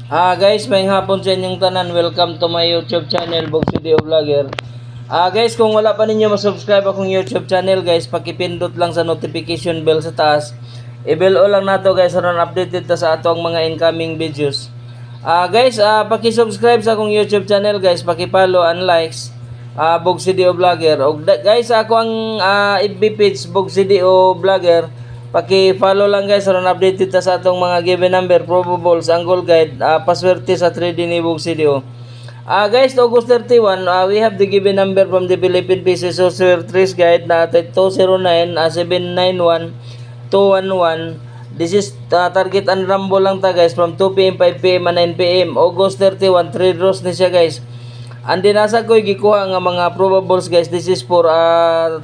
Guys, may hapon sa inyong tanan. Welcome to my YouTube channel, Bog Video Vlogger. Guys, kung wala pa ninyo ma-subscribe akong YouTube channel, guys, pakipindot lang sa notification bell sa taas. I-bell o lang nato, guys, aron updated ta sa atong mga incoming videos. Guys, paki-subscribe sa akong YouTube channel, guys, paki-follow and likes Bog Video Vlogger. Og guys, ako ang FB page Bog Video Vlogger. Paki-follow lang, guys, aron updated ta sa atong mga given number, probables, angle guide, paswerte sa 3D ni Bog Video. Guys, August 31, we have the given number from the Philippine Pieces Software Trace Guide na 209-791-211. This is target and rumble lang ta, guys, from 2 PM, 5 PM, and 9 PM. August 31, 3 draws ni siya, guys. And dinasa ko gikuha nga mga probables, guys. This is for 2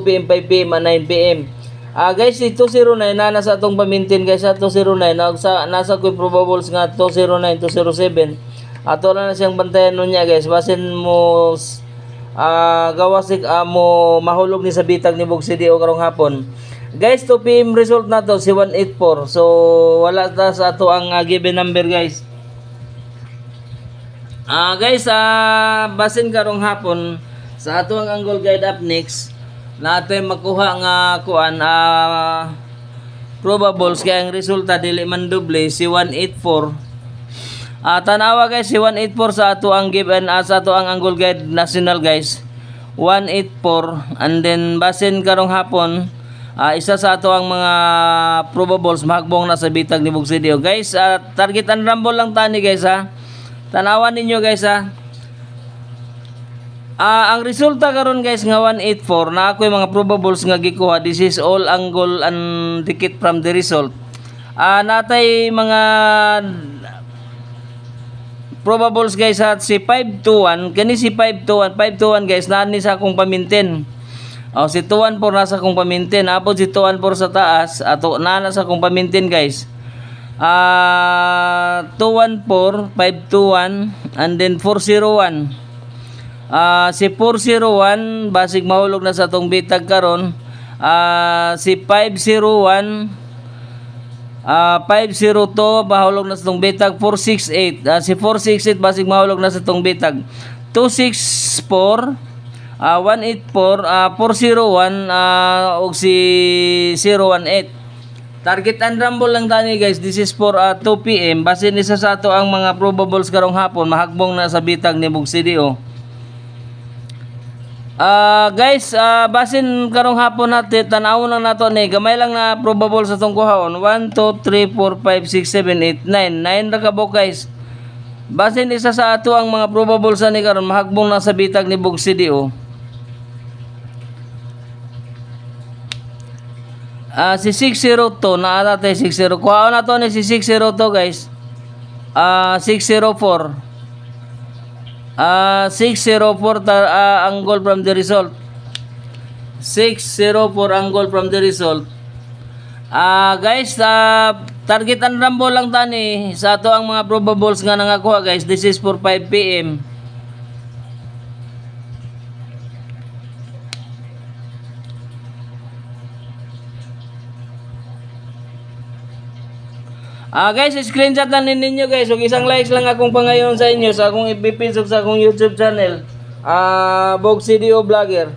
PM, 5 PM, and 9 PM. Guys, si 209 na nasa atong pamintin, guys, sa 209 nasa ko probables nga 209, 207. Ato na siyang bantayan nun niya, guys. Basin mo gawasik mo mahulog ni sa bitag ni Bog Video karong hapon. Guys, 2 PM result na to si 184. So wala ta sa ato ang given number, guys. Guys, basin karong hapon sa ato ang angle guide up next natin makuha nga kuan probables kaya ang resulta dili man doble si 184. Tanawa, guys, si 184 sa ato ang given sa ato ang angle guide national, guys. 184 and then basin karong hapon isa sa ato ang mga probables mahagbong na sa bitag ni Bog Video, guys. Target and rumble lang tani, guys, ha. Tanawan ninyo, guys, ha. Ang resulta karon, guys, nga 184 na ako'y mga probables nga gikuha. This is all angle and dikit from the result. Natay mga probables, guys, at si 521 kani si 521 guys nani sa akong pamintin. Si 214 nasa akong pamintin. Apod si 214 sa taas ato nana sa akong pamintin, guys. 214, 521 and then 401. Si 401 basig mahulog na sa atong bitag karon. Si 501 502 mahulog na sa itong bitag. 468 si 468 basig mahulog na sa itong bitag. 264 184 401 og si 018. Target and rumble lang tani, guys. This is for 2 PM. Basin isa sa ato ang mga probables karong hapon mahagbong na sa bitag ni Bog Video. Guys, basin karong hapon natin tanawon lang nato ni gamay lang na probable sa tong kuhaon. 1 2 3 4 5 6 7 8 9 9 ra ka bo, guys. Basin isa sa ato ang mga probable sa ni karon mahagbong na sa bitag ni Bog Video. Si 602 na ata 60 kuhaon nato ni si 602, guys. 604 angle from the result. 604 angle from the result. Guys, target and rumble lang tani sa ato ang mga probables nga nangakuha, guys. This is for 5 PM. Guys, screenshot lang ninyo, guys. Ug isang likes lang akong pangayon sa inyo sa akong FB page sa akong YouTube channel, Bog Video Vlogger.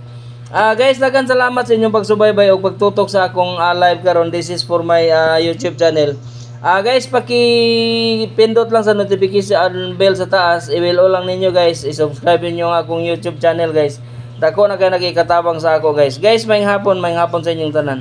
Guys, daghang salamat sa inyong pagsubaybay o pagtutok sa akong live karon. This is for my YouTube channel. Guys, paki-pindot lang sa notification bell sa taas. I-bell lang ninyo, guys. I-subscribe niyo ang akong YouTube channel, guys. Dako na kayo nakikatabang sa ako, guys. Guys, may hapon sa inyong tanan.